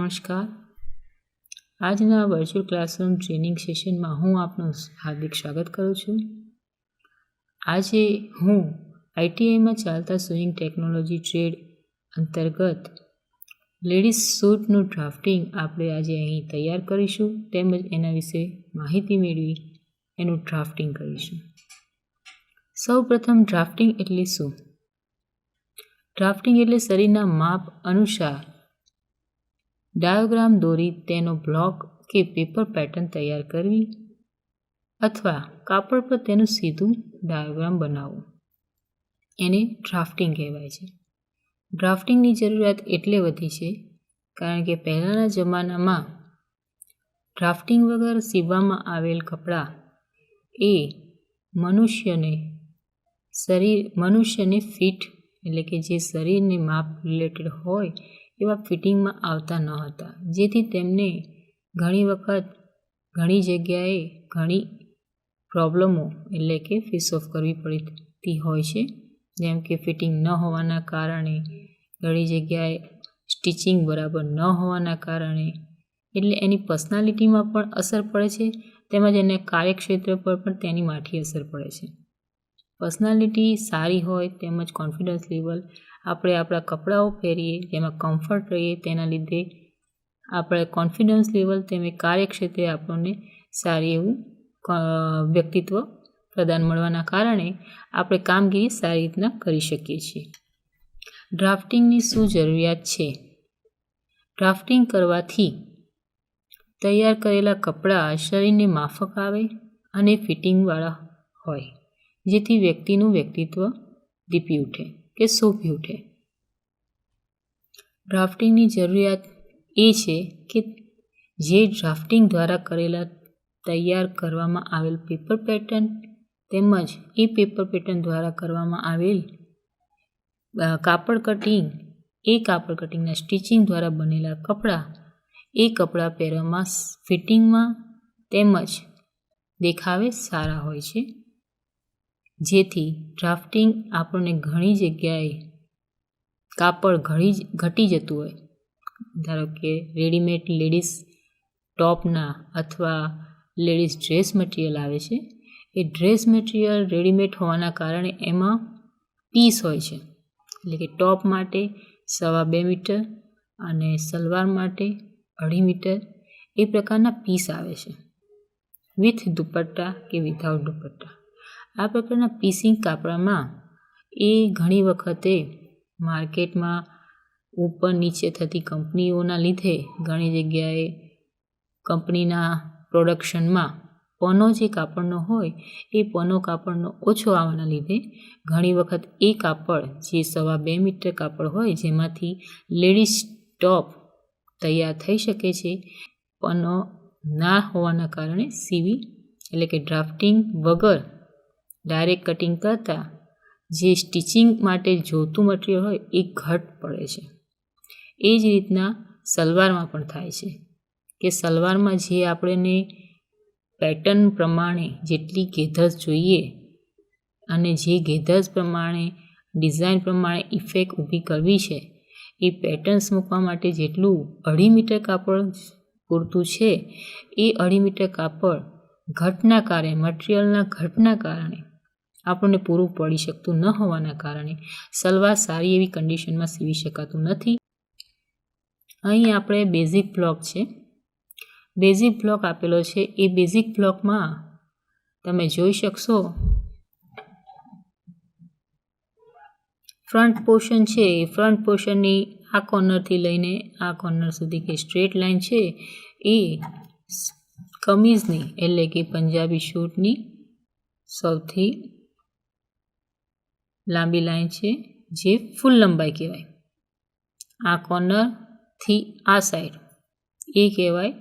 નમસ્કાર. આજના virtual classroom training સેશનમાં હું આપનું હાર્દિક સ્વાગત કરું છું. આજે હું ITIમાં ચાલતા સુઇંગ ટેકનોલોજી ટ્રેડ અંતર્ગત લેડીઝ સૂટનું ડ્રાફ્ટિંગ આપણે આજે અહીં તૈયાર કરીશું, તેમજ એના વિશે માહિતી મેળવી એનું ડ્રાફ્ટિંગ કરીશું. સૌપ્રથમ ડ્રાફ્ટિંગ એટલે શું? ડ્રાફ્ટિંગ એટલે શરીરના માપ અનુસાર ડાયાગ્રામ દોરી તેનો બ્લોક કે પેપર પેટર્ન તૈયાર કરવી અથવા કાપડ પર તેનું સીધું ડાયાગ્રામ બનાવવું, એને ડ્રાફ્ટિંગ કહેવાય છે. ડ્રાફ્ટિંગની જરૂરિયાત એટલે વધી છે કારણ કે પહેલાંના જમાનામાં ડ્રાફ્ટિંગ વગર સીવવામાં આવેલ કપડાં એ મનુષ્યને ફિટ એટલે કે જે શરીરને માપ રિલેટેડ હોય એવા ફિટિંગમાં આવતા ન હતા, જેથી તેમને ઘણી વખત ઘણી જગ્યાએ ઘણી પ્રોબ્લેમો એટલે કે ફેસ ઓફ કરવી પડતી હોય છે. જેમ કે ફિટિંગ ન હોવાના કારણે, ઘણી જગ્યાએ સ્ટિચિંગ બરાબર ન હોવાના કારણે, એટલે એની પર્સનાલિટીમાં પણ અસર પડે છે, તેમજ એને કાર્યક્ષેત્ર પર પણ તેની માઠી અસર પડે છે. પર્સનાલિટી સારી હોય તેમજ કોન્ફિડન્સ લેવલ, આપણે આપણા કપડાઓ પહેરીએ જેમાં કમ્ફર્ટ રહીએ, તેના લીધે આપણે કોન્ફિડન્સ લેવલ તેમજ કાર્યક્ષેત્રે આપણને સારી એવું વ્યક્તિત્વ પ્રદાન મળવાના કારણે આપણે કામગીરી સારી રીતના કરી શકીએ છીએ. ડ્રાફ્ટિંગની શું જરૂરિયાત છે? ડ્રાફ્ટિંગ કરવાથી તૈયાર કરેલા કપડાં શરીરને માફક આવે અને ફિટિંગવાળા હોય, જેથી વ્યક્તિનું વ્યક્તિત્વ દીપી ઉઠે કે શોભી ઉઠે. ડ્રાફ્ટિંગની જરૂરિયાત એ છે કે જે ડ્રાફ્ટિંગ દ્વારા કરેલા તૈયાર કરવામાં આવેલ પેપર પેટર્ન તેમજ એ પેપર પેટર્ન દ્વારા કરવામાં આવેલ કાપડ કટિંગના સ્ટિચિંગ દ્વારા બનેલા કપડાં એ કપડાં પહેરવામાં ફિટિંગમાં તેમજ દેખાવે સારા હોય છે, જેથી ડ્રાફ્ટિંગ આપણને ઘણી જગ્યાએ કાપડ ઘટી જતું હોય, ધારો કે રેડીમેડ લેડીઝ ટોપના અથવા લેડીઝ ડ્રેસ મટીરિયલ આવે છે, એ ડ્રેસ મટીરિયલ રેડીમેડ હોવાના કારણે એમાં પીસ હોય છે, એટલે કે ટોપ માટે 2.25 મીટર અને સલવાર માટે 2.5 મીટર એ પ્રકારના પીસ આવે છે, વિથ દુપટ્ટા કે વિધાઉટ દુપટ્ટા. આ પ્રકારના પીસિંગ કાપડમાં એ ઘણી વખતે માર્કેટમાં ઉપર નીચે થતી કંપનીઓના લીધે ઘણી જગ્યાએ કંપનીના પ્રોડક્શનમાં પનો જે કાપડનો હોય એ પનો કાપડનો ઓછો આવવાના લીધે ઘણી વખત એ કાપડ જે 2.25 મીટર કાપડ હોય જેમાંથી લેડીઝ ટોપ તૈયાર થઈ શકે છે, પનો ના હોવાના કારણે સીવી એટલે કે ડ્રાફ્ટિંગ વગર ડાયરેક્ટ કટિંગ કરતાં જે સ્ટિચિંગ માટે જોતું મટીરિયલ હોય એ ઘટ પડે છે. એ જ રીતના સલવારમાં પણ થાય છે કે સલવારમાં જે આપણને પેટર્ન પ્રમાણે જેટલી ગેધર્સ જોઈએ અને જે ગેધર્સ પ્રમાણે ડિઝાઇન પ્રમાણે ઇફેક્ટ ઊભી કરવી છે, એ પેટર્ન્સ મૂકવા માટે જેટલું 2.5 મીટર કાપડ પૂરતું છે, એ 2.5 મીટર કાપડ ઘટના કારણે, મટીરિયલના ઘટના કારણે આપણને પૂરું પડી શકતું ન હોવાના કારણે સલવાર સારી એવી કન્ડિશનમાં સીવી શકાતું નથી. અહીં આપણે બેઝિક બ્લોક છે, બેઝિક બ્લોક આપેલો છે. એ બેઝિક બ્લોકમાં તમે જોઈ શકશો ફ્રન્ટ પોર્શન છે, એ ફ્રન્ટ પોર્શનની આ કોર્નરથી લઈને આ કોર્નર સુધી કે સ્ટ્રેટ લાઇન છે, એ કમીઝની એટલે કે પંજાબી સૂટની સૌથી લાંબી લાઈન છે, જે ફૂલ લંબાઈ કહેવાય. આ કોર્નરથી આ સાઈડ એ કહેવાય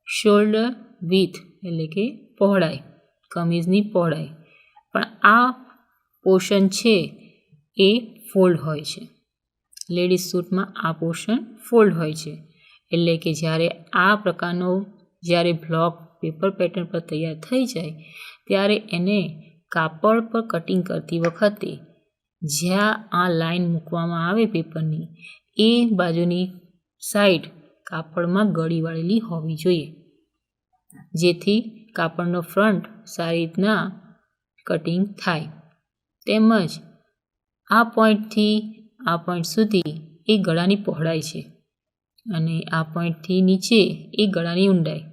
શોલ્ડર વિથ એટલે કે પહોળાઈ, કમીઝની પહોળાઈ. પણ આ પોર્શન છે એ ફોલ્ડ હોય છે. લેડીઝ સૂટમાં આ પોર્શન ફોલ્ડ હોય છે, એટલે કે જ્યારે બ્લોક પેપર પેટર્ન પર તૈયાર થઈ જાય ત્યારે એને કાપડ પર કટિંગ કરતી વખતે જ્યાં આ લાઈન મૂકવામાં આવે પેપરની, એ બાજુની સાઈડ કાપડમાં ગળી વાળેલી હોવી જોઈએ, જેથી કાપડનો ફ્રન્ટ સારી રીતના કટિંગ થાય. તેમજ આ પોઈન્ટથી આ પોઈન્ટ સુધી એ ગળાની પહોળાઈ છે અને આ પોઈન્ટથી નીચે એ ગળાની ઊંડાઈ,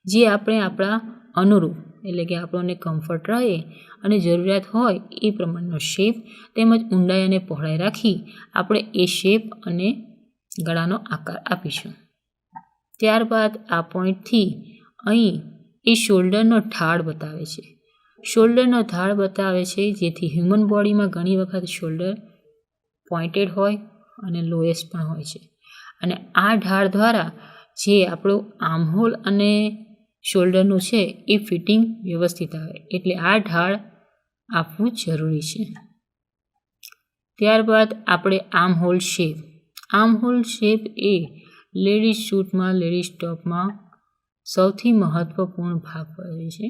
જે આપણે આપણા અનુરૂપ એટલે કે આપણને કમ્ફર્ટ રહે અને જરૂરિયાત હોય એ પ્રમાણનો શેપ તેમજ ઊંડાઈ અને પહોળાઈ રાખી આપણે એ શેપ અને ગળાનો આકાર આપીશું. ત્યારબાદ આ પોઈન્ટથી અહીં એ શોલ્ડરનો ઢાળ બતાવે છે. શોલ્ડરનો ઢાળ બતાવે છે જેથી હ્યુમન બોડીમાં ઘણી વખત શોલ્ડર પોઇન્ટેડ હોય અને લોએસ્ટ પણ હોય છે, અને આ ઢાળ દ્વારા જે આપણું આર્મહોલ અને શોલ્ડરનું છે એ ફિટિંગ વ્યવસ્થિત આવે, એટલે આ ઢાળ આપવું જરૂરી છે. ત્યારબાદ આપણે આર્મહોલ શેપ. આર્મહોલ શેપ એ લેડીઝ સૂટમાં, લેડીઝ ટોપમાં સૌથી મહત્વપૂર્ણ ભાગ ભજવે છે.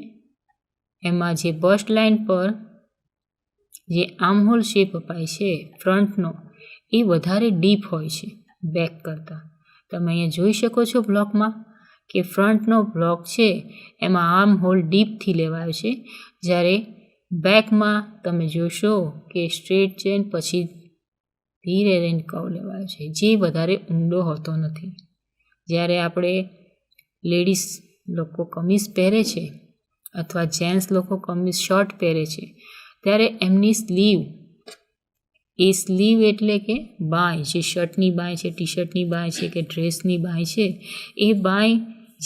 એમાં જે બસ્ટ લાઇન પર જે આર્મહોલ શેપ અપાય છે ફ્રન્ટનો, એ વધારે ડીપ હોય છે બેક કરતાં. તમે અહીંયા જોઈ શકો છો બ્લોકમાં કે ફ્રન્ટનો બ્લોક છે એમાં આર્મહોલ ડીપથી લેવાયો છે, જ્યારે બેકમાં તમે જોશો કે સ્ટ્રેટ ચેન પછી ધીરે રહીને કર્વ લેવાયો છે, જે વધારે ઊંડો હોતો નથી. જ્યારે આપણે લેડીઝ લોકો કમીઝ પહેરે છે અથવા જેન્ટ્સ લોકો કમીઝ શર્ટ પહેરે છે, ત્યારે એમની સ્લીવ, એ સ્લીવ એટલે કે બાંય, જે શર્ટની બાંય છે, ટી શર્ટની બાંય છે કે ડ્રેસની બાંય છે, એ બાંય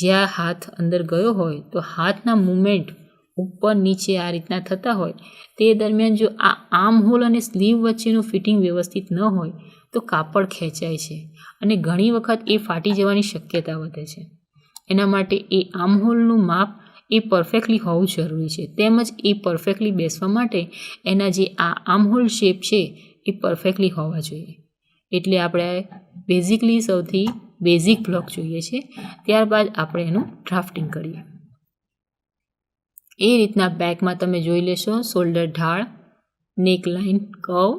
જ્યાં હાથ અંદર ગયો હોય તો હાથના મૂવમેન્ટ ઉપર નીચે આ રીતના થતા હોય, તે દરમિયાન જો આ આર્મહોલ અને સ્લીવ વચ્ચેનું ફિટિંગ વ્યવસ્થિત ન હોય તો કાપડ ખેંચાય છે અને ઘણી વખત એ ફાટી જવાની શક્યતા વધે છે. એના માટે એ આર્મહોલનું માપ એ પરફેક્ટલી હોવું જરૂરી છે, તેમજ એ પરફેક્ટલી બેસવા માટે એના જે આ આર્મહોલ શેપ છે એ પરફેક્ટલી હોવા જોઈએ. એટલે આપણે બેઝિકલી સૌથી બેઝિક બ્લોક જોઈએ છે. ત્યારબાદ આપણે એનું ડ્રાફ્ટિંગ કરીએ. એ રીતના બેકમાં તમે જોઈ લેશો શોલ્ડર ઢાળ, નેક લાઇન કર્વ,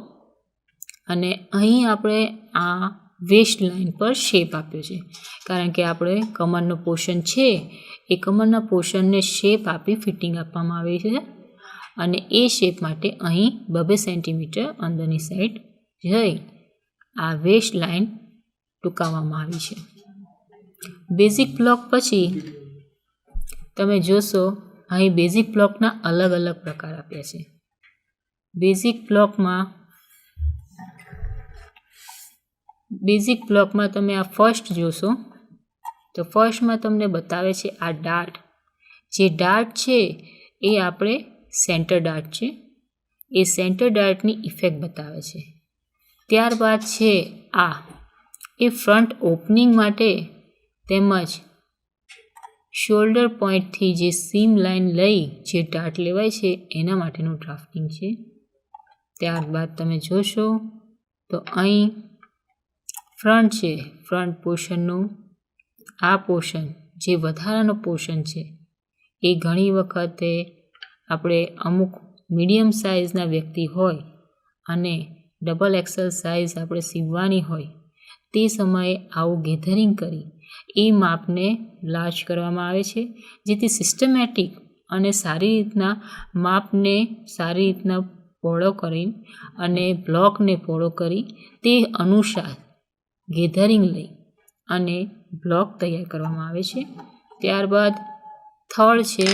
અને અહીં આપણે આ વેસ્ટ લાઇન પર શેપ આપ્યો છે, કારણ કે આપણે કમરનો પોર્શન છે એ કમરના પોર્શનને શેપ આપી ફિટિંગ આપવામાં આવી છે, અને એ શેપ માટે અહીં 2 સેન્ટીમીટર અંદરની સાઈડ જઈ આ વેસ્ટ લાઇન ટૂંકાવવામાં આવી છે. બેઝિક બ્લોક પછી તમે જોશો અહીં બેઝિક બ્લોકના અલગ અલગ પ્રકાર આપ્યા છે. બેઝિક બ્લોકમાં તમે આ ફર્સ્ટ જોશો તો ફર્સ્ટમાં તમને બતાવે છે આ ડાર્ટ. જે ડાર્ટ છે એ આપણે સેન્ટર ડાર્ટ છે, એ સેન્ટર ડાર્ટની ઇફેક્ટ બતાવે છે. ત્યારબાદ છે આ એ ફ્રન્ટ ઓપનિંગ માટે તેમજ શોલ્ડર પોઈન્ટથી જે સીમ લાઇન લઈ જે ડાર્ટ લેવાય છે એના માટેનું ડ્રાફ્ટિંગ છે. ત્યારબાદ તમે જોશો તો અહીં ફ્રન્ટ છે, ફ્રન્ટ પોર્શનનું આ પોર્શન જે વધારાનો પોર્શન છે એ ઘણી વખતે આપણે અમુક મીડિયમ સાઇઝના વ્યક્તિ હોય અને ડબલ એક્સેલ સાઇઝ આપણે સીવવાની હોય તે સમયે આવું ગેધરિંગ કરી એ માપને લાર્જ કરવામાં આવે છે, જેથી સિસ્ટમેટિક અને સારી રીતના માપને સારી રીતના પહોળો કરી અને બ્લોકને પહોળો કરી તે અનુસાર ગેધરિંગ લઈ અને બ્લોક તૈયાર કરવામાં આવે છે. ત્યારબાદ થર્ડ છે,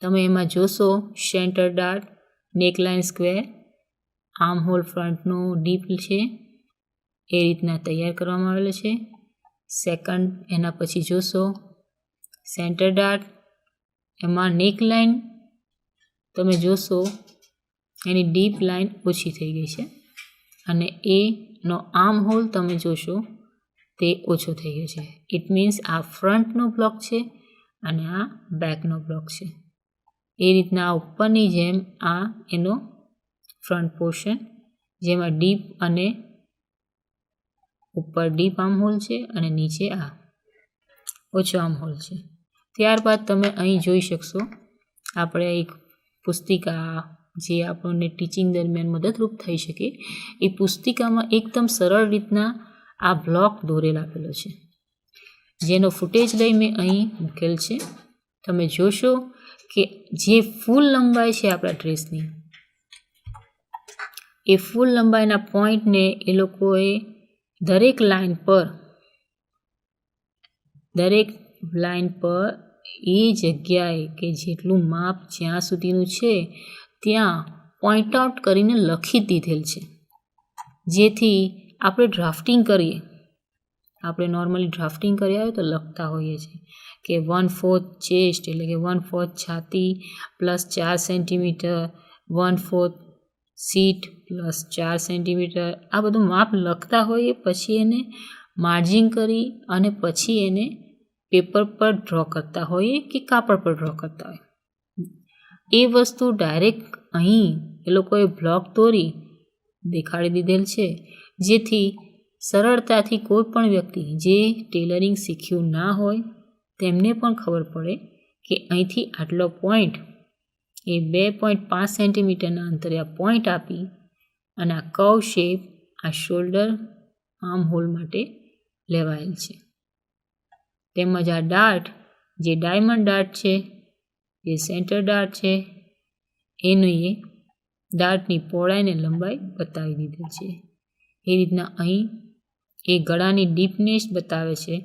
તમે એમાં જોશો centre dart, neckline square, armhole ફ્રન્ટનું ડીપ છે એ રીતના તૈયાર કરવામાં આવેલો છે. સેકન્ડ એના પછી જોશો સેન્ટર ડાર્ટ, એમાં નેકલાઇન તમે જોશો એની ડીપ લાઇન ઓછી થઈ ગઈ છે અને એનો આર્મહોલ તમે જોશો તે ઓછો થઈ ગયો છે. ઇટ મીન્સ આ ફ્રન્ટનો બ્લોક છે અને આ બેકનો બ્લોક છે. એ રીતના આ ઉપરની જેમ આ એનો ફ્રન્ટ પોર્શન જેમાં ડીપ અને ઉપર ડીપ આર્મહોલ છે અને નીચે આ ઓછો આર્મહોલ છે. ત્યારબાદ તમે અહીં જોઈ શકશો આપણે એક પુસ્તિકા જે આપણને ટીચિંગ દરમિયાન મદદરૂપ થઈ શકે એ પુસ્તિકામાં એકદમ સરળ રીતના આ બ્લોક દોરેલ આપેલો છે. જેનો ફૂટેજ લઈ મેં અહીં મૂકેલ છે. તમે જોશો કે જે ફૂલ લંબાઈ છે આપણા ડ્રેસની, એ ફૂલ લંબાઈના પોઈન્ટને એ લોકોએ દરેક લાઈન પર એ જગ્યાએ કે જેટલું માપ જ્યાં સુધીનું છે ત્યાં પોઈન્ટ આઉટ કરીને લખી દીધેલ છે. જેથી આપણે ડ્રાફ્ટિંગ કરીએ, આપણે નોર્મલી ડ્રાફ્ટિંગ કર્યા હોય તો લખતા હોઈએ છીએ કે 1/4 ચેસ્ટ એટલે કે 1/4 છાતી plus 4 centimetre, 1/4 seat plus 4 centimetre, આ બધું માપ લખતા હોઈએ. પછી એને માર્જિંગ કરી અને પછી એને પેપર પર ડ્રો કરતા હોઈએ કે કાપડ પર ડ્રો કરતા હોય. એ વસ્તુ ડાયરેક્ટ અહીં એ લોકોએ બ્લોક દોરી દેખાડી દીધેલ છે, જેથી સરળતાથી કોઈ પણ વ્યક્તિ જે ટેલરિંગ શીખ્યું ના હોય તેમને પણ ખબર પડે કે અહીંથી આટલો પોઈન્ટ એ 2.5 સેન્ટીમીટરના અંતરે આ પોઈન્ટ આપી અને આ કર્વ શેપ આ શોલ્ડર આર્મ હોલ માટે લેવાયેલ છે. તેમજ આ ડાર્ટ જે ડાયમંડ ડાર્ટ છે, જે સેન્ટર ડાર્ટ છે, એની ડાર્ટની પહોળાઈ અને લંબાઈ બતાવી દીધેલ છે. એ રીતના અહીં એ ગળાની ડીપનેસ બતાવે છે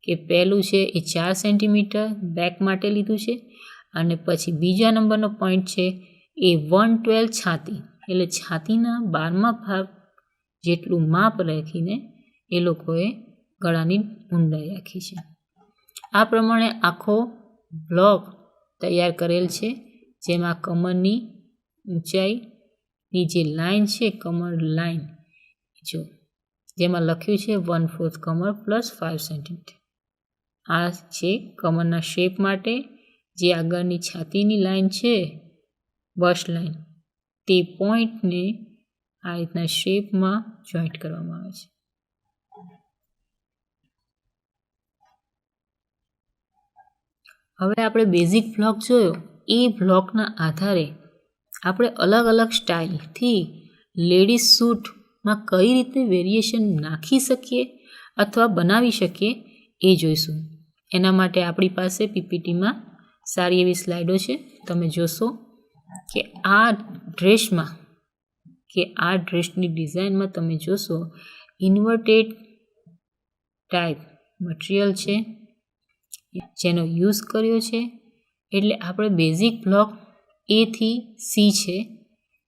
કે પહેલું છે એ 4 સેન્ટીમીટર બેક માટે લીધું છે અને પછી બીજા નંબરનો પોઈન્ટ છે એ 1/12 છાતી એટલે છાતીના 12મા ભાગ જેટલું માપ રાખીને એ લોકોએ ગળાની ઊંડાઈ રાખી છે. આ પ્રમાણે આખો બ્લોક તૈયાર કરેલ છે, જેમાં કમરની ઊંચાઈની જે લાઈન છે, કમર લાઈન જો જેમાં લખ્યું છે 1/4 કમર પ્લસ 5 સેન્ટીમીટર. આ છે કમરના શેપ માટે. જે આગળની છાતીની લાઈન છે, બસ્ટ લાઈન, તે પોઈન્ટને આ રીતના શેપમાં જોઈન્ટ કરવામાં આવે છે. હવે આપણે બેઝિક બ્લોક જોયો. એ બ્લોકના આધારે આપણે અલગ અલગ સ્ટાઇલથી લેડીઝ સૂટમાં કઈ રીતે વેરિએશન નાખી શકીએ અથવા બનાવી શકીએ એ જોઈશું. એના માટે આપણી પાસે પીપીટીમાં સારી એવી સ્લાઇડો છે. તમે જોશો કે આ ડ્રેસની ડિઝાઇનમાં તમે જોશો ઇન્વર્ટેડ ટાઈપ મટીરિયલ છે જેનો યુઝ કર્યો છે. એટલે આપણે બેઝિક બ્લોક A થી C છે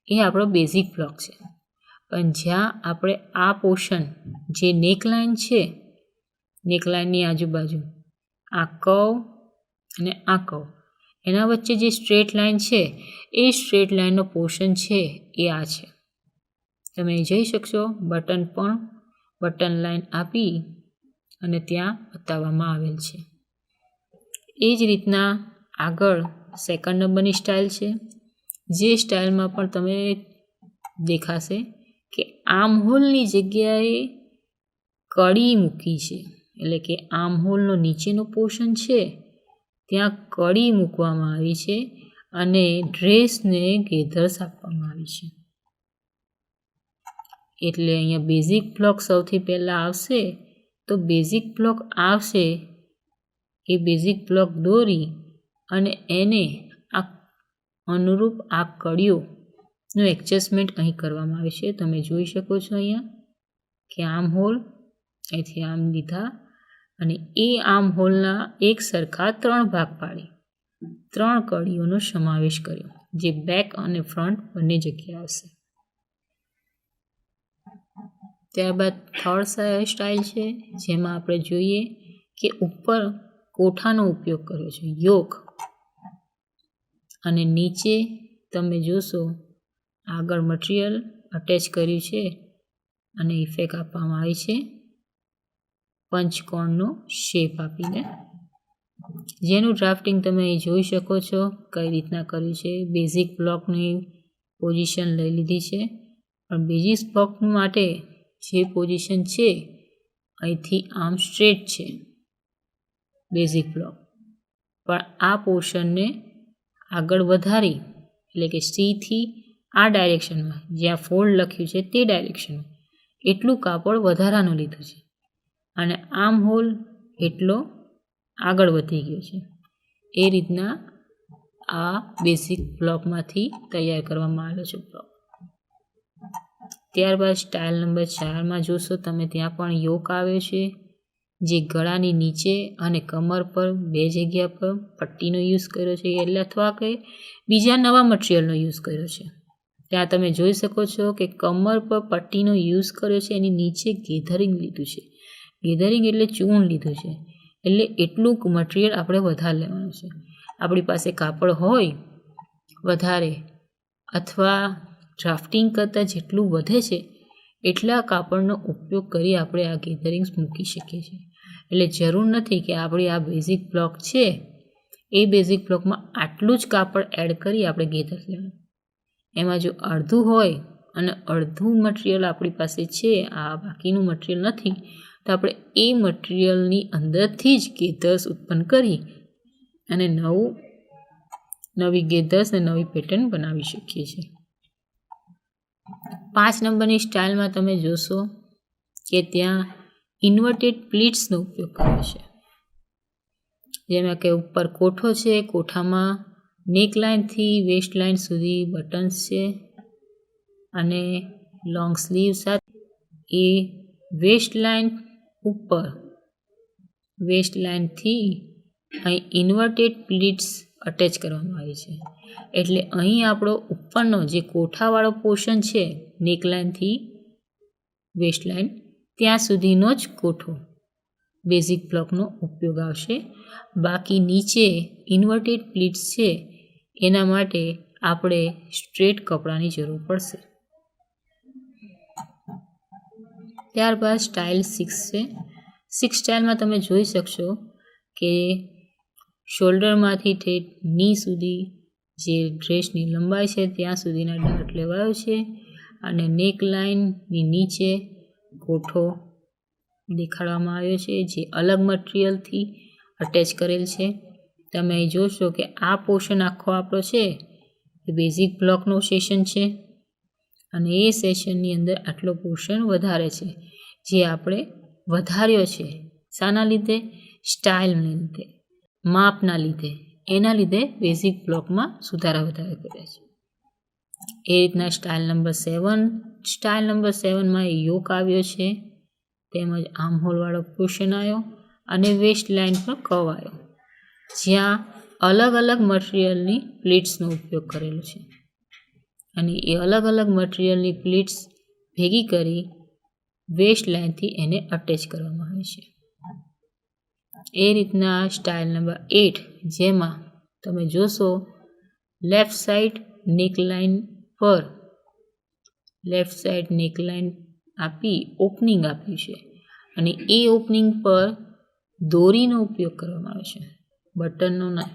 એ આપણો બેઝિક બ્લોક છે. પણ જ્યાં આપણે આ પોર્શન જે નેકલાઇન છે, નેકલાઇનની આજુબાજુ આ કર્વ અને આ કર્વ, એના વચ્ચે જે સ્ટ્રેટ લાઇન છે એ સ્ટ્રેટ લાઇનનો પોર્શન છે એ આ છે. તમે જોઈ શકશો બટન લાઇન આપી અને ત્યાં બતાવવામાં આવેલ છે. એ જ રીતના આગળ સેકન્ડ નંબરની સ્ટાઇલ છે, જે સ્ટાઇલમાં પણ તમે દેખાશે કે આર્મ હોલની જગ્યાએ કડી મૂકી છે. એટલે કે આર્મ હોલનો નીચેનો પોર્શન છે ત્યાં કડી મૂકવામાં આવી છે અને ડ્રેસને ગેધર્સ આપવામાં આવી છે. એટલે અહીંયા બેઝિક બ્લોક સૌથી પહેલાં આવશે. તો બેઝિક બ્લોક આવશે, એ બેઝિક બ્લોક દોરી અને એને આ અનુરૂપ આ કડીઓનું એડજસ્ટમેન્ટ અહીં કરવામાં આવે છે. તમે જોઈ શકો છો અહીંયા કે આર્મ હોલ અહીંથી આમ લીધા અને એ આર્મ હોલના એક સરખા 3 ભાગ પાડી 3 કડીઓનો સમાવેશ કર્યો, જે બેક અને ફ્રન્ટ બંને જગ્યાએ આવશે. ત્યારબાદ થર્ડ સ્ટાઇલ છે, જેમાં આપણે જોઈએ કે ઉપર કોઠાનો ઉપયોગ કર્યો છે, યોક, અને નીચે તમે જોશો આગળ મટીરિયલ અટેચ કર્યું છે અને ઇફેક્ટ આપવામાં આવી છે પંચકોણનો શેપ આપીને, જેનું ડ્રાફ્ટિંગ તમે અહીં જોઈ શકો છો કઈ રીતના કર્યું છે. બેઝિક બ્લોકની પોઝિશન લઈ લીધી છે, પણ બેઝિક બ્લોક માટે જે પોઝિશન છે અહીંથી આર્મ સ્ટ્રેટ છે બેઝિક બ્લોક, પણ આ પોર્શનને આગળ વધારી એટલે કે સી થી આ ડાયરેક્શનમાં જ્યાં ફોલ્ડ લખ્યું છે તે ડાયરેક્શનમાં એટલું કાપડ વધારાનું લીધું છે અને આર્મ હોલ એટલો આગળ વધી ગયો છે. એ રીતના આ બેઝિક બ્લોકમાંથી તૈયાર કરવામાં આવેલો છે બ્લોક. ત્યારબાદ સ્ટાઇલ નંબર 4માં જોશો તમે, ત્યાં પણ યોક આવ્યો છે, જે ગળાની નીચે અને કમર પર બે જગ્યા પર પટ્ટીનો યુઝ કર્યો છે, એટલે અથવા કે બીજા નવા મટીરિયલનો યુઝ કર્યો છે. ત્યાં તમે જોઈ શકો છો કે કમર પર પટ્ટીનો યુઝ કર્યો છે, એની નીચે ગેધરિંગ લીધું છે. ગેધરિંગ એટલે ચૂન લીધું છે, એટલે એટલું મટીરિયલ આપણે વધારે લેવાનું છે. આપણી પાસે કાપડ હોય વધારે અથવા ડ્રાફ્ટિંગ કરતાં જેટલું વધે છે એટલા કાપડનો ઉપયોગ કરી આપણે આ ગેધરિંગ્સ મૂકી શકીએ છીએ. એટલે જરૂર નથી કે આપણી આ બેઝિક બ્લોક છે એ બેઝિક બ્લોકમાં આટલું જ કાપડ એડ કરી આપણે ગેધર લેવાનું. એમાં જો અડધું હોય અને અડધું મટીરિયલ આપણી પાસે છે, આ બાકીનું મટીરિયલ નથી, તો આપણે એ મટીરિયલની અંદરથી જ ગેધર્સ ઉત્પન્ન કરી અને નવી ગેધર્સ અને નવી પેટર્ન બનાવી શકીએ છીએ. 5 નંબરની સ્ટાઇલમાં તમે જોશો કે ત્યાં ઇન્વર્ટેડ પ્લીટ્સનો ઉપયોગ કર્યો છે. જેમાં કે ઉપર કોઠો છે, કોઠામાં નેકલાઇનથી વેસ્ટ લાઇન સુધી બટન્સ છે અને લોંગ સ્લીવ સાથે એ વેસ્ટ લાઇન ઉપર વેસ્ટ લાઇનથી અહીં ઇન્વર્ટેડ પ્લીટ્સ અટેચ કરવામાં આવી છે. એટલે અહીં આપણો ઉપરનો જે કોઠાવાળો પોર્શન છે નેકલાઇનથી વેસ્ટ લાઇન ત્યાં સુધીનો જ કોઠો બેઝિક બ્લોકનો ઉપયોગ આવશે. બાકી નીચે ઇન્વર્ટેડ પ્લીટ્સ છે એના માટે આપણે સ્ટ્રેટ કપડાની જરૂર પડશે. ત્યારબાદ સ્ટાઇલ 6 છે. 6 સ્ટાઇલમાં તમે જોઈ શકશો કે શોલ્ડરમાંથી ઠેઠ ની સુધી જે ડ્રેસની લંબાઈ છે ત્યાં સુધીના ડાર્ટ લેવાયો છે અને નેક લાઇનની નીચે કોઠો દેખાડવામાં આવ્યો છે, જે અલગ મટીરિયલથી અટેચ કરેલ છે. તમે અહીં જોશો કે આ પોર્શન આખો આપણો છે એ બેઝિક બ્લોકનો સેશન છે અને એ સેશનની અંદર આટલો પોર્શન વધારે છે, જે આપણે વધાર્યો છે. શાના લીધે? સ્ટાઇલને લીધે, માપના લીધે. એના લીધે બેઝિક બ્લોકમાં સુધારા વધારે કર્યા છે. એ રીતના સ્ટાઇલ નંબર 7. સ્ટાઇલ નંબર 7માં યોક આવ્યો છે, તેમજ આર્મહોલવાળો પોર્શન આવ્યો અને વેસ્ટ લાઇન પર કર્વ આવ્યો, જ્યાં અલગ અલગ મટીરિયલની પ્લીટ્સનો ઉપયોગ કરેલો છે અને એ અલગ અલગ મટીરિયલની પ્લીટ્સ ભેગી કરી વેસ્ટ લાઇનથી એને અટેચ કરવામાં આવે છે. એ રીતના સ્ટાઇલ નંબર 8, જેમાં તમે જોશો લેફ્ટ સાઈડ નેકલાઇન પર લેફ્ટ સાઈડ નેકલાઇન આપી ઓપનિંગ આપ્યું છે અને એ ઓપનિંગ પર દોરીનો ઉપયોગ કરવામાં આવે છે, બટનનો નહીં.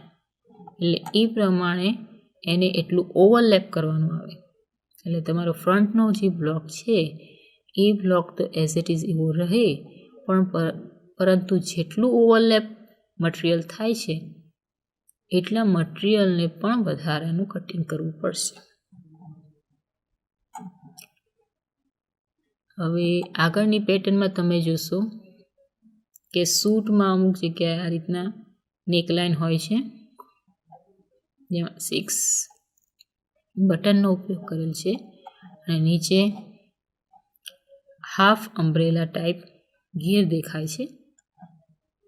એટલે એ પ્રમાણે એને એટલું ઓવરલેપ કરવાનું આવે. એટલે તમારો ફ્રન્ટનો જે બ્લોક છે એ બ્લોક તો એઝ ઇટ ઇઝ એવો રહે, પણ પરંતુ જેટલું ઓવરલેપ મટીરિયલ થાય છે એટલા મટીરિયલને પણ વધારાનું કટિંગ કરવું પડશે. હવે આગળની પેટર્નમાં તમે જોશો કે સૂટમાં અમુક જગ્યાએ આ રીતના નેકલાઇન હોય છે, જેમાં 6 બટનનો ઉપયોગ કરેલ છે અને નીચે હાફ અમ્બ્રેલા ટાઈપ ઘેર દેખાય છે.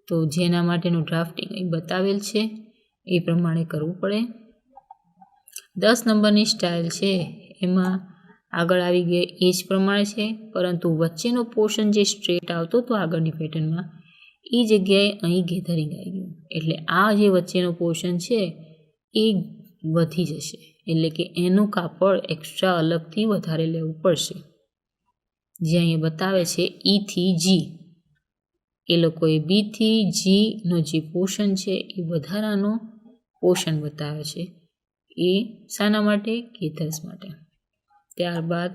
તો જેના માટેનું ડ્રાફ્ટિંગ અહીં બતાવેલ છે, એ પ્રમાણે કરવું પડે. 10 નંબરની સ્ટાઇલ છે એમાં આગળ આવી ગઈ એ જ પ્રમાણે છે, પરંતુ વચ્ચેનો પોર્શન જે સ્ટ્રેટ આવતો હતો આગળની પેટર્નમાં એ જગ્યાએ અહીં ગેધરિંગ આવી ગયું. એટલે આ જે વચ્ચેનો પોર્શન છે એ વધી જશે, એટલે કે એનું કાપડ એક્સ્ટ્રા અલગથી વધારે લેવું પડશે. જે અહીંયા બતાવે છે E થી G, એ લોકોએ B થી G નો જે પોર્શન છે એ વધારાનો પોર્શન બતાવે છે. એ શાના માટે? ગેધર્સ માટે. ત્યારબાદ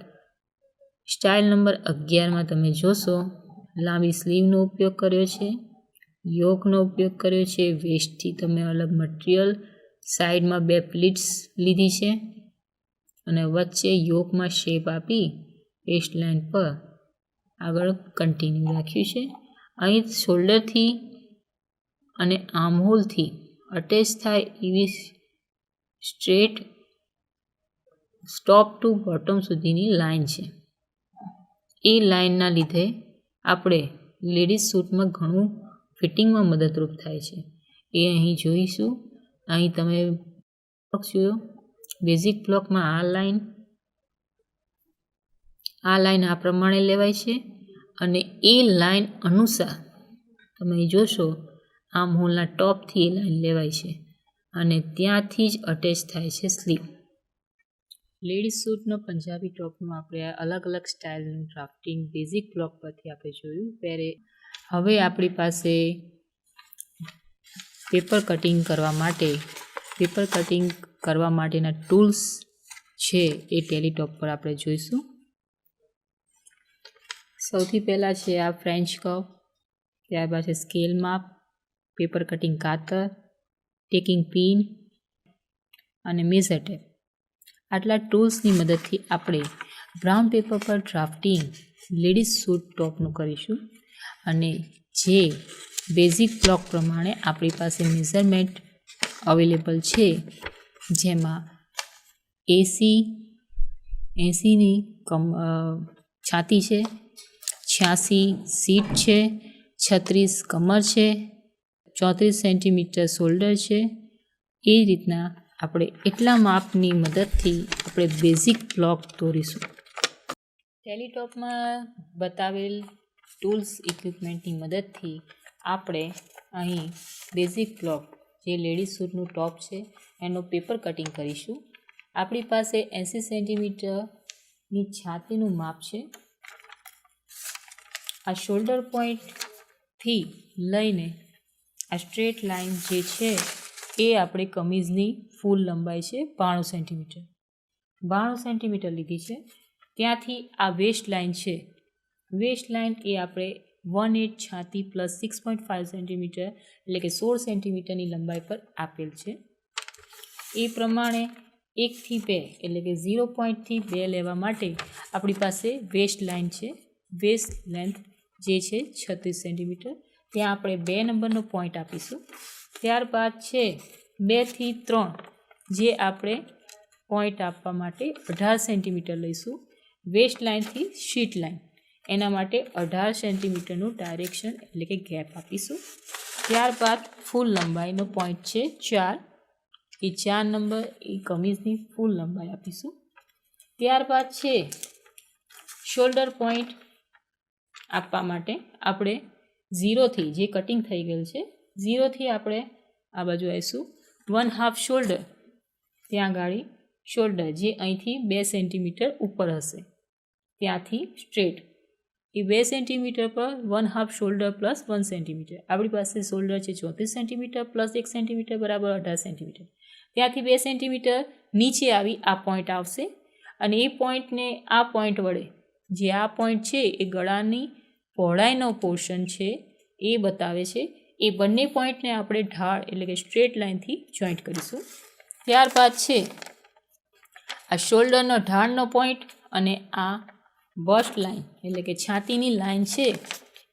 સ્ટાઇલ નંબર 11માં તમે જોશો લાંબી સ્લીવનો ઉપયોગ કર્યો છે, યોકનો ઉપયોગ કર્યો છે, વેસ્ટથી તમે અલગ મટીરિયલ સાઈડમાં 2 પ્લીટ્સ લીધી છે અને વચ્ચે યોકમાં શેપ આપી વેસ્ટ લાઇન પર આગળ કન્ટિન્યુ રાખ્યું છે. અહીં શોલ્ડરથી અને આર્મહોલથી અટેચ થાય એવી સ્ટ્રેટ ટોપ ટુ બોટમ સુધીની લાઇન છે. એ લાઇનના લીધે આપણે લેડીઝ સૂટમાં ઘણું ફિટિંગમાં મદદરૂપ થાય છે. એ અહીં જોઈશું. અહીં તમે જોયો બેઝિક બ્લોકમાં આ લાઇન આ પ્રમાણે લેવાય છે અને એ લાઇન અનુસાર તમે જોશો આર્મહોલના ટોપથી એ લાઇન લેવાય છે અને ત્યાંથી જ અટેચ થાય છે સ્લીવ. લેડીઝ સૂટનો પંજાબી ટોપનું આપણે અલગ અલગ સ્ટાઇલનું ડ્રાફ્ટિંગ બેઝિક બ્લોક પરથી આપણે જોયું. હવે આપણી પાસે પેપર કટિંગ કરવા માટેના ટૂલ્સ છે એ ટેલી ટોપ પર આપણે જોઈશું. સૌથી પહેલાં છે આ ફ્રેન્ચ કર્વ, ત્યારબાદ છે સ્કેલ માપ, પેપર કટિંગ કાતર, ટેકિંગ પિન અને મેઝર ટેપ. આટલા ટૂલ્સની મદદથી આપણે બ્રાઉન પેપર પર ડ્રાફ્ટિંગ લેડીઝ સૂટ ટોપનું કરીશું. અને જે બેઝિક બ્લોક પ્રમાણે આપણી પાસે મેઝરમેન્ટ અવેલેબલ છે, જેમાં 80ની છાતી છે, 86 સીટ છે, 36 કમર છે, 34 સેન્ટીમીટર શોલ્ડર છે. એ રીતના આપણે એટલા માપની મદદથી આપણે બેઝિક બ્લોક દોરીશું. ટેલીટોપમાં બતાવેલ ટૂલ્સ ઇક્વિપમેન્ટની મદદથી આપણે અહીં બેઝિક બ્લોક જે લેડીઝ સૂટનું ટોપ છે એનો પેપર કટિંગ કરીશું. આપણી પાસે 80 સેન્ટીમીટરની છાતીનું માપ છે. આ શોલ્ડર પોઈન્ટથી લઈને આ સ્ટ્રેટ લાઇન જે છે એ આપણે કમીઝની ફૂલ લંબાઈ છે 92 સેન્ટીમીટર. 92 સેન્ટીમીટર લીધી છે. ત્યાંથી આ વેસ્ટ લાઇન છે. વેસ્ટ લાઇન એ આપણે 1/8 છાતી પ્લસ 6.5 સેન્ટીમીટર એટલે કે 16 સેન્ટીમીટરની લંબાઈ પર આપેલ છે. એ પ્રમાણે 1 થી 2 એટલે કે 0.2 લેવા માટે આપણી પાસે વેસ્ટ લાઇન છે. વેસ્ટ લેન્થ જે છે 36 સેન્ટીમીટર, ત્યાં આપણે 2 નંબરનો પોઈન્ટ આપીશું. ત્યારબાદ છે 2 થી 3 જે આપણે પોઈન્ટ આપવા માટે 18 સેન્ટીમીટર લઈશું. વેસ્ટ લાઇનથી શીટ લાઇન એના માટે 18 સેન્ટીમીટરનું ડાયરેક્શન એટલે કે ગેપ આપીશું. ત્યારબાદ ફૂલ લંબાઈનો પોઈન્ટ છે 4, એ 4 નંબર એ કમીઝની ફૂલ લંબાઈ આપીશું. ત્યારબાદ છે શોલ્ડર પોઈન્ટ આપવા માટે આપણે 0થી જે કટિંગ થઈ ગયેલ છે 0થી આપણે આ બાજુ આવીશું 1/2 શોલ્ડર, ત્યાં ગાડી શોલ્ડર જે અહીંથી 2 સેન્ટીમીટર ઉપર હશે ત્યાંથી સ્ટ્રેટ એ 2 સેન્ટીમીટર પર 1/2 શોલ્ડર પ્લસ 1 સેન્ટીમીટર. આપણી પાસે શોલ્ડર છે 34 સેન્ટીમીટર પ્લસ 1 સેન્ટીમીટર બરાબર 18 સેન્ટીમીટર. ત્યાંથી 2 સેન્ટીમીટર નીચે આવી આ પોઈન્ટ આવશે અને એ પોઈન્ટને આ પોઈન્ટ વડે જે આ પોઈન્ટ છે એ ગળાની પહોળાઈનો પોર્શન છે એ બતાવે છે. એ બંને પોઈન્ટને આપણે ઢાળ એટલે કે સ્ટ્રેટ લાઇનથી જોઈન્ટ કરીશું. ત્યારબાદ છે આ શોલ્ડરનો ઢાળનો પોઈન્ટ અને આ બસ્ટ લાઇન એટલે કે છાતીની લાઇન છે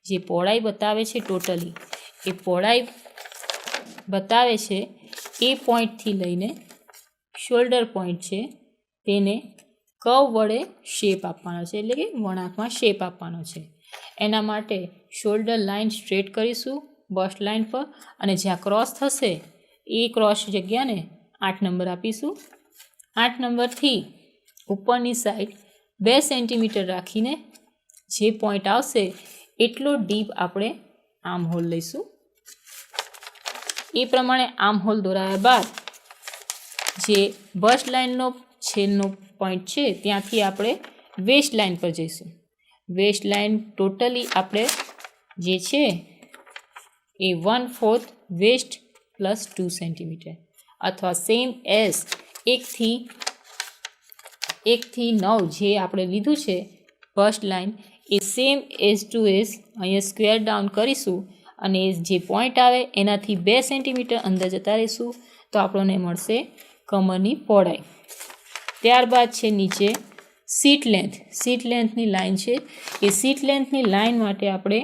જે પહોળાઈ બતાવે છે ટોટલી એ પહોળાઈ બતાવે છે એ પોઈન્ટથી લઈને શોલ્ડર પોઈન્ટ છે તેને કર્વ વડે શેપ આપવાનો છે એટલે કે વળાંકમાં શેપ આપવાનો છે. એના માટે શોલ્ડર લાઇન સ્ટ્રેટ કરીશું બસ્ટ લાઇન પર અને જ્યાં ક્રોસ થશે એ ક્રોસ જગ્યાને 8 નંબર આપીશું. 8 નંબરથી ઉપરની સાઈડ 2 સેન્ટીમીટર રાખીને જે પોઈન્ટ આવશે એટલો ડીપ આપણે આર્મ હોલ લઈશું. એ પ્રમાણે આર્મ હોલ દોરાયા બાદ જે બસ્ટ લાઇનનો છેલ્લો પોઈન્ટ છે ત્યાંથી આપણે વેસ્ટ લાઇન પર જઈશું. વેસ્ટ લાઇન ટોટલી આપણે જે છે એ 1/4 વેસ્ટ પ્લસ 2 સેન્ટીમીટર અથવા સેમ એઝ 1 થી 9 જે આપણે લીધું છે બસ્ટ લાઇન એ સેમ એઝ ટુ એઝ અહીંયા સ્ક્વેર ડાઉન કરીશું અને જે પોઈન્ટ આવે એનાથી 2 સેન્ટીમીટર અંદર જતા રહીશું તો આપણને મળશે કમરની પહોળાઈ. ત્યારબાદ છે નીચે સીટ લેન્થની લાઇન છે. એ સીટ લેન્થની લાઇન માટે આપણે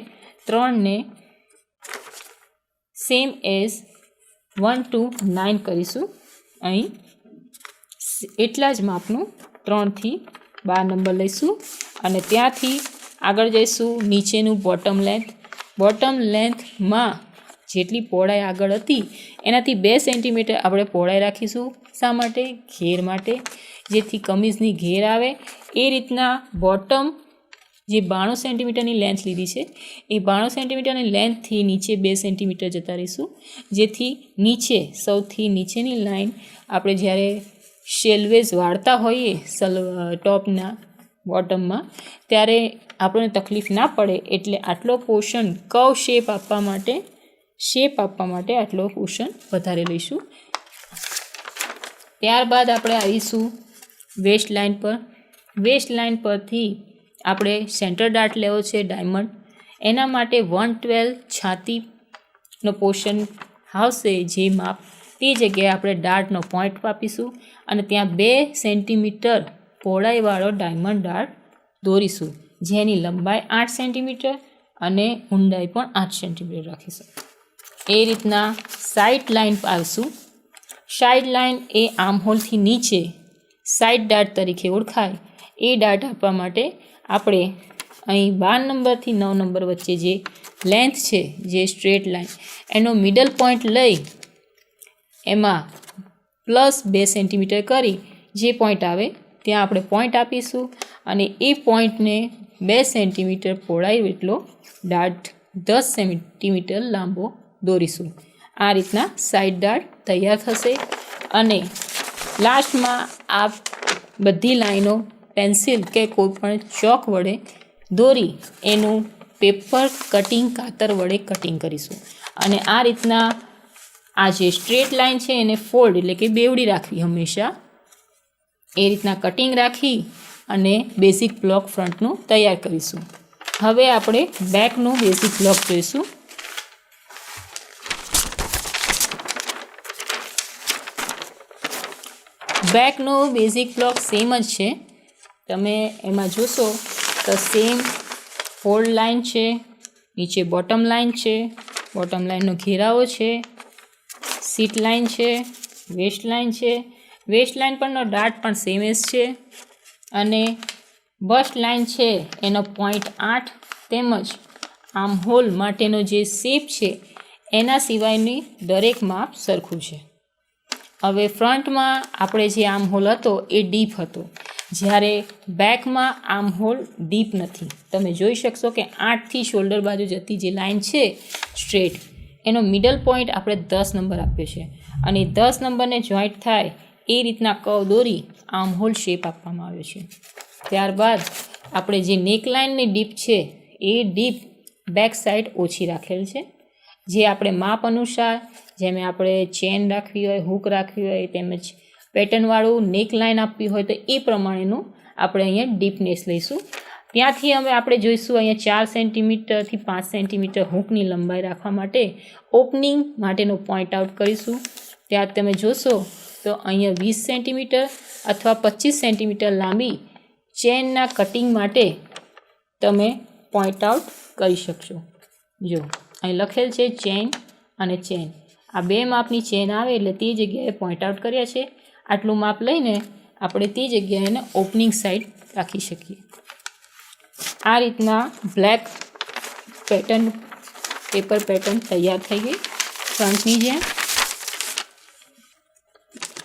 3ને સેમ એઝ 1 to 9 કરીશું. અહીં એટલા જ માપનું 3 થી 12 નંબર લઈશું અને ત્યાંથી આગળ જઈશું નીચેનું બોટમ લેન્થમાં જેટલી પહોળાઈ આગળ હતી એનાથી 2 સેન્ટીમીટર આપણે પહોળાઈ રાખીશું. શા માટે? ઘેર માટે, જેથી કમીઝની ઘેર આવે. એ રીતના બોટમ જે 92 સેન્ટીમીટરની લેન્થ લીધી છે એ 92 સેન્ટીમીટરની લેન્થથી નીચે 2 સેન્ટીમીટર જતા રહીશું, જેથી નીચે સૌથી નીચેની લાઈન આપણે જ્યારે શેલ્વેજ વાળતા હોઈએ ટોપના બોટમમાં ત્યારે આપણને તકલીફ ના પડે એટલે આટલો પોર્શન કર્વ શેપ આપવા માટે આટલો પોર્શન વધારે લઈશું. ત્યારબાદ આપણે આવીશું વેસ્ટ લાઇન પર. વેસ્ટ લાઇન પરથી આપણે સેન્ટર ડાર્ટ લેવો છે ડાયમંડ. એના માટે 112 છાતીનો પોર્શન આવશે જે માપ, તે જગ્યાએ આપણે ડાર્ટનો પોઈન્ટ આપીશું અને ત્યાં 2 સેન્ટીમીટર પહોળાઈવાળો ડાયમંડ ડાર્ટ દોરીશું, જેની લંબાઈ 8 સેન્ટીમીટર અને ઊંડાઈ પણ 8 સેન્ટીમીટર રાખીશું. એ રીતના સાઇડ લાઇન આવીશું. સાઇડ લાઇન એ આર્મહોલથી નીચે સાઇડ ડાર્ટ તરીકે ઓળખાય. એ ડાર્ટ આપવા માટે આપણે અહીં 12 નંબરથી 9 નંબર વચ્ચે જે લેન્થ છે, જે સ્ટ્રેટ લાઇન, એનો મિડલ પોઈન્ટ લઈ એમાં +2 સેન્ટીમીટર કરી જે પોઈન્ટ આવે ત્યાં આપણે પોઈન્ટ આપીશું અને એ પોઈન્ટને 2 સેન્ટીમીટર પહોળાઈ એટલો ડાર્ટ 10 સેન્ટીમીટર લાંબો દોરીશું. આ રીતના સાઇડ ડાર્ટ તૈયાર થશે અને લાસ્ટમાં આ બધી લાઈનો પેન્સિલ કે કોઈપણ ચોક વડે દોરી એનું પેપર કટિંગ કાતર વડે કટિંગ કરીશું. અને આ રીતના આ જે સ્ટ્રેટ લાઇન છે એને ફોલ્ડ એટલે કે બેવડી રાખવી હંમેશા. એ રીતના કટિંગ રાખી અને બેઝિક બ્લોક ફ્રન્ટનું તૈયાર કરીશું. હવે આપણે બેકનું બેઝિક બ્લોક જોઈશું. બેકનો બેઝિક બ્લોક સેમ જ છે. તમે એમાં જોશો તો સેમ ફોલ્ડ લાઇન છે, નીચે બોટમ લાઇન છે, બોટમ લાઇનનો ઘેરાવો છે, સીટ લાઇન છે, વેસ્ટ લાઇન છે. વેસ્ટ લાઇન પરનો ડાર્ટ પણ સેમ જ છે અને બસ્ટ લાઇન છે એનો પોઈન્ટ 8 તેમજ આર્મહોલ માટેનો જે શેપ છે એના સિવાયની દરેક માપ સરખું છે. હવે ફ્રન્ટમાં આપણે જે આર્મહોલ હતો એ ડીપ હતો, જ્યારે બેકમાં આર્મહોલ ડીપ નથી. તમે જોઈ શકશો કે 8થી શોલ્ડર બાજુ જતી જે લાઇન છે સ્ટ્રેટ, એનો મિડલ પોઈન્ટ આપણે 10 નંબર આપ્યો છે અને 10 નંબરને જોઈન્ટ થાય એ રીતના કર્વ દોરી આર્મહોલ શેપ આપવામાં આવ્યો છે. ત્યારબાદ આપણે જે નેકલાઇનની ડીપ છે એ ડીપ બેક સાઈડ ઓછી રાખેલ છે, જે આપણે માપ અનુસાર જેમ આપણે ચેન રાખવી હોય, હૂક રાખવી હોય, તેમજ પેટર્નવાળું નેકલાઇન આપવી હોય તો એ પ્રમાણેનું આપણે અહીંયા ડીપનેસ લઈશું. ત્યાંથી આપણે જોઈશું અહીંયા 4 સેન્ટીમીટરથી 5 સેન્ટીમીટર હૂકની લંબાઈ રાખવા માટે ઓપનિંગ માટેનો પોઈન્ટ આઉટ કરીશું. ત્યાં તમે જોશો તો અહીંયા 20 સેન્ટીમીટર અથવા 25 સેન્ટીમીટર લાંબી ચેનના કટિંગ માટે તમે પોઈન્ટ આઉટ કરી શકશો. જો અહીં લખેલ છે ચેન અને ચેન, આ 2 માપની ચેન આવે એટલે તે જગ્યાએ પોઈન્ટ આઉટ કર્યા છે. આટલું માપ લઈને આપણે તે જગ્યાએ ઓપનિંગ સાઈડ રાખી શકીએ. આ રીતના બ્લેક પેટર્ન પેપર પેટર્ન તૈયાર થઈ ગઈ ફ્રન્ટની જેમ.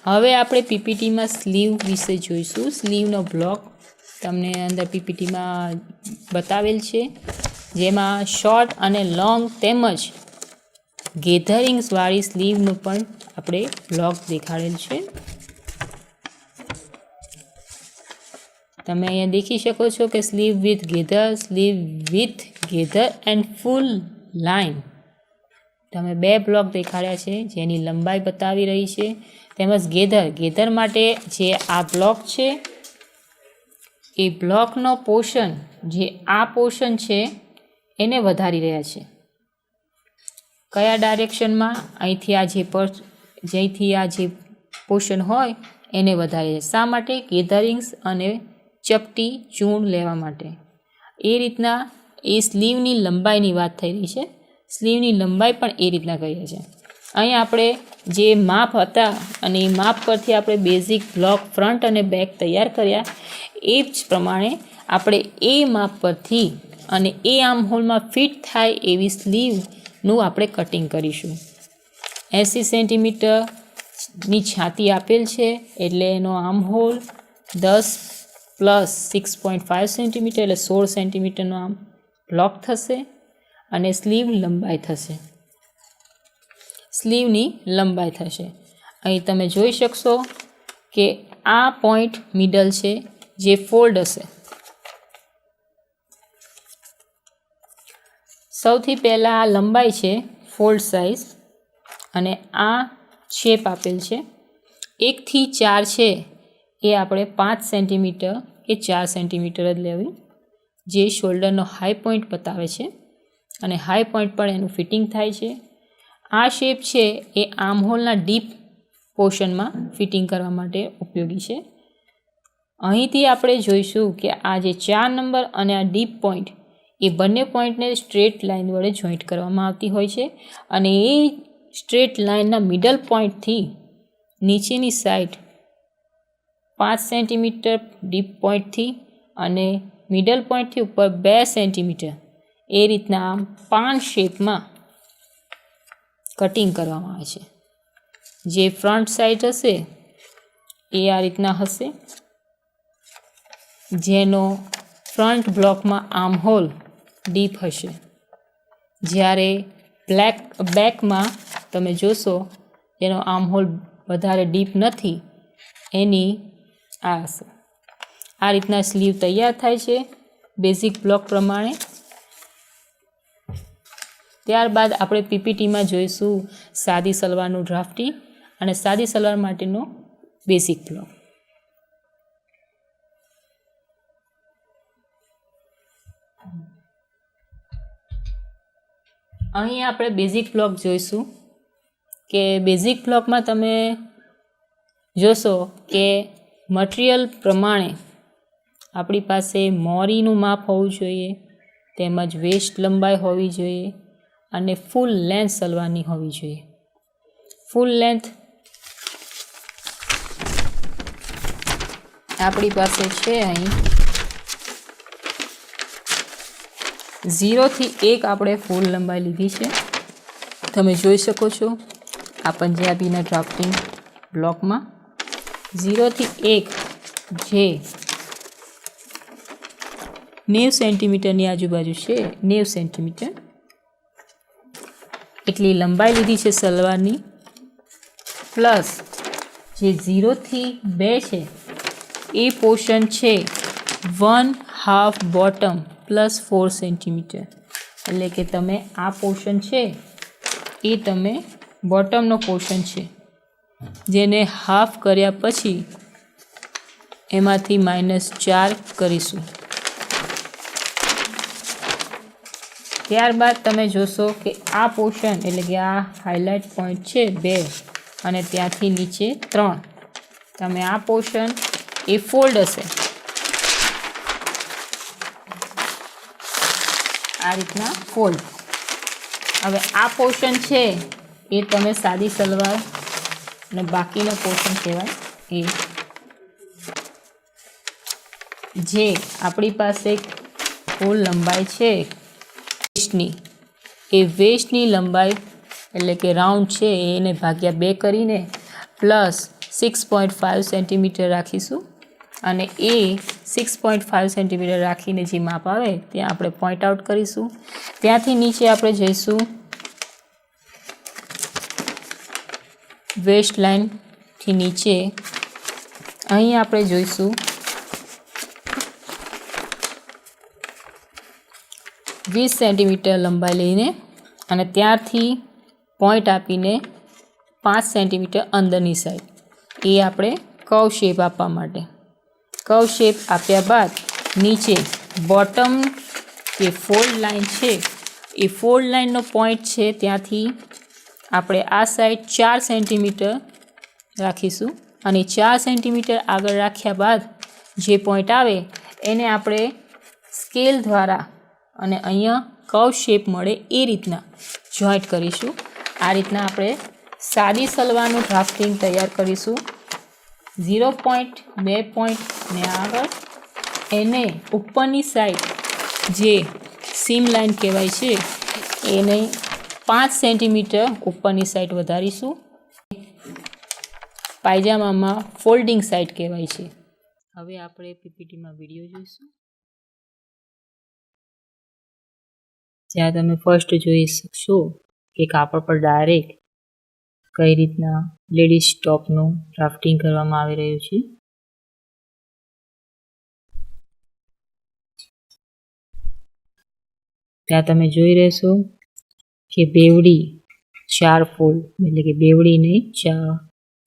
હવે આપણે પીપીટીમાં સ્લીવ વિશે જોઈશું. સ્લીવનો બ્લોક તમને અંદર પીપીટીમાં બતાવેલ છે, જેમાં શોર્ટ અને લોંગ તેમજ ગેધરિંગ્સવાળી સ્લીવનું પણ આપણે બ્લોક દેખાડેલ છે. તમે અહીંયા દેખી શકો છો કે sleeve with gather and full line. તમે 2 બ્લોક દેખાડ્યા છે જેની લંબાઈ બતાવી રહી છે, તેમજ ગેધર માટે જે આ બ્લોક છે એ બ્લોકનો પોર્શન, જે આ પોર્શન છે એને વધારી રહ્યા છે. કયા ડાયરેક્શનમાં? અહીંથી આ જે પોર્શન હોય એને વધારે છે. શા માટે? ગેધરિંગ્સ અને ચપટી ચૂણ લેવા માટે. એ રીતના એ સ્લીવની લંબાઈની વાત થઈ રહી છે. સ્લીવની લંબાઈ પણ એ રીતના કહીએ છીએ. અહીં આપણે જે માપ હતા અને એ માપ પરથી આપણે બેઝિક બ્લોક ફ્રન્ટ અને બેક તૈયાર કર્યા, એ જ પ્રમાણે આપણે એ માપ પરથી અને એ આર્મ હોલમાં ફિટ થાય એવી સ્લીવનું આપણે કટિંગ કરીશું. 80 સેન્ટીમીટરની છાતી આપેલ છે, એટલે એનો આર્મ હોલ 10 પ્લસ 6.5 સેન્ટીમીટર એટલે 16 સેન્ટીમીટરનો આમ બ્લોક થશે અને સ્લીવ લંબાઈ થશે. સ્લીવની લંબાઈ થશે. અહીં તમે જોઈ શકશો કે આ પોઈન્ટ મિડલ છે જે ફોલ્ડ હશે. સૌથી પહેલાં આ લંબાઈ છે ફોલ્ડ સાઇઝ અને આ શેપ આપેલ છે. 1 થી 4 છે એ આપણે 5 સેન્ટીમીટર કે 4 સેન્ટીમીટર જ લેવી, જે શોલ્ડરનો હાઈ પોઈન્ટ બતાવે છે અને હાઈ પોઈન્ટ પર એનું ફિટિંગ થાય છે. આ શેપ છે એ આર્મ હોલના ડીપ પોર્શનમાં ફિટિંગ કરવા માટે ઉપયોગી છે. અહીંથી આપણે જોઈશું કે આ જે 4 નંબર અને આ ડીપ પોઈન્ટ એ બંને પોઈન્ટને સ્ટ્રેટ લાઇન વડે જોઈન્ટ કરવામાં આવતી હોય છે અને એ સ્ટ્રેટ લાઇનના મિડલ પોઈન્ટથી નીચેની સાઈડ 5 સેન્ટીમીટર ડીપ પોઈન્ટથી અને મિડલ પોઈન્ટથી ઉપર 2 સેન્ટીમીટર એ રીતના પાન શેપમાં કટિંગ કરવામાં આવે છે. જે ફ્રન્ટ સાઈડ હશે એ આ રીતના હશે, જેનો ફ્રન્ટ બ્લોકમાં આર્મ હોલ ડીપ હશે. જ્યારે બેકમાં તમે જોશો જેનો આર્મ હોલ વધારે ડીપ નથી, એની આ હશે. આ રીતના સ્લીવ તૈયાર થાય છે બેઝિક બ્લોક પ્રમાણે. ત્યારબાદ આપણે પીપીટીમાં જોઈશું સાદી સલવારનું ડ્રાફ્ટિંગ અને સાદી સલવાર માટેનો બેઝિક બ્લોક. અહીં આપણે બેઝિક બ્લોક જોઈશું કે બેઝિક બ્લોકમાં તમે જોશો કે મટીરિયલ પ્રમાણે આપણી પાસે મોરીનું માપ હોવું જોઈએ, તેમજ વેસ્ટ લંબાઈ હોવી જોઈએ અને ફૂલ લેન્થ સલવારની હોવી જોઈએ. ફૂલ લેન્થ આપણી પાસે છે અહીં 0 થી 1 આપણે ફૂલ લંબાઈ લીધી છે. તમે જોઈ શકો છો આ પંજાબીના ડ્રાફ્ટિંગ બ્લોકમાં 0 થી 1 જે 90 સેન્ટીમીટરની આજુબાજુ છે, 90 સેન્ટીમીટર એટલી લંબાઈ લીધી છે સલવારની. પ્લસ જે 0 થી 2 છે એ પોર્શન છે 1/2 બોટમ પ્લસ 4 સેન્ટીમીટર, એટલે કે તમે આ પોર્શન છે એ તમે બોટમનો પોર્શન છે જેને હાફ કર્યા પછી એમાંથી -4 કરીશું. ત્યારબાદ તમે જોશો કે આ પોર્શન એટલે કે આ હાઇલાઇટ પોઈન્ટ છે 2 અને ત્યાંથી નીચે 3, તમે આ પોર્શન એ ફોલ્ડ હશે આ રીતના ફોલ્ડ. હવે આ પોર્શન છે એ તમે સાદી સલવાર અને બાકીનો પોર્શન કહેવાય એ જે આપણી પાસે કુલ લંબાઈ છે વેસ્ટની, એ વેસ્ટની લંબાઈ એટલે કે રાઉન્ડ છે એને ભાગ્યા 2 કરીને પ્લસ 6.5 સેન્ટીમીટર રાખીશું અને એ 6.5 સેન્ટીમીટર રાખીને જે માપ આવે ત્યાં આપણે પોઈન્ટ આઉટ કરીશું. ત્યાંથી નીચે આપણે જઈશું વેસ્ટ લાઇનથી નીચે. અહીં આપણે જોઈશું 20 સેન્ટીમીટર લંબાઈ લઈને અને ત્યારથી પોઈન્ટ આપીને 5 સેન્ટીમીટર અંદરની સાઈડ એ આપણે કર્વ શેપ આપવા માટે. કર્વ શેપ આપ્યા બાદ નીચે બોટમ જે ફોલ્ડ લાઇન છે એ ફોલ્ડ લાઇનનો પોઈન્ટ છે ત્યાંથી આપણે આ સાઈડ 4 સેન્ટીમીટર રાખીશું અને 4 સેન્ટીમીટર આગળ રાખ્યા બાદ જે પોઈન્ટ આવે એને આપણે સ્કેલ દ્વારા અને અહીંયા કર્વ શેપ મળે એ રીતના જોઈન્ટ કરીશું. આ રીતના આપણે સાદી સલવારનું ડ્રાફ્ટિંગ તૈયાર કરીશું. 0 પોઈન્ટ 2 પોઈન્ટને આગળ એને ઉપરની સાઈડ જે સીમ લાઈન કહેવાય છે એને 5 સેન્ટીમીટર ઉપરની સાઈડ વધારીશું. પાયજામામાં ફોલ્ડિંગ સાઈડ કહેવાય છે. હવે આપણે પીપીટીમાં વિડીયો જોઈશું. જ્યાં તમે ફર્સ્ટ જોઈ શકશો કે કાપડ પર ડાયરેક્ટ કઈ રીતના લેડીઝ ટોપનું ડ્રાફ્ટિંગ કરવામાં આવી રહ્યું છે. ત્યાં તમે જોઈ રહેશો કે બેવડી 4 ફોલ્ડ એટલે કે બેવડીને 4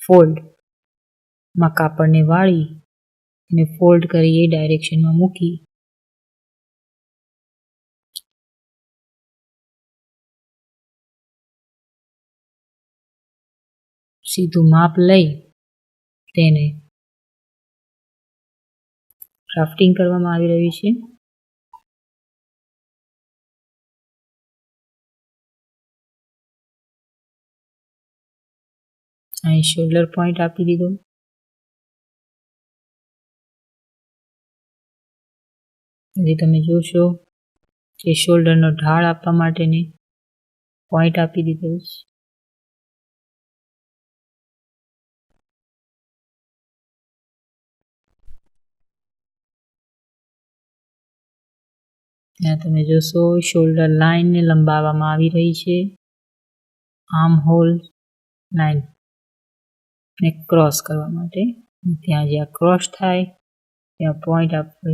ફોલ્ડમાં કાપડને વાળી અને ફોલ્ડ કરી એ ડાયરેક્શનમાં મૂકી સીધું માપ લઈ તેને ડ્રાફ્ટિંગ કરવામાં આવી રહ્યું છે. અહીં શોલ્ડર પોઈન્ટ આપી દીધો. હજી તમે જોશો કે શોલ્ડરનો ઢાળ આપવા માટેની પોઈન્ટ આપી દીધો છે. ત્યાં તમે જોશો શોલ્ડર લાઇનને લંબાવવામાં આવી રહી છે. આર્મ હોલ લાઇન ને ક્રોસ કરવા માટે ત્યાં જ્યાં ક્રોસ થાય ત્યાં પોઈન્ટ આપે.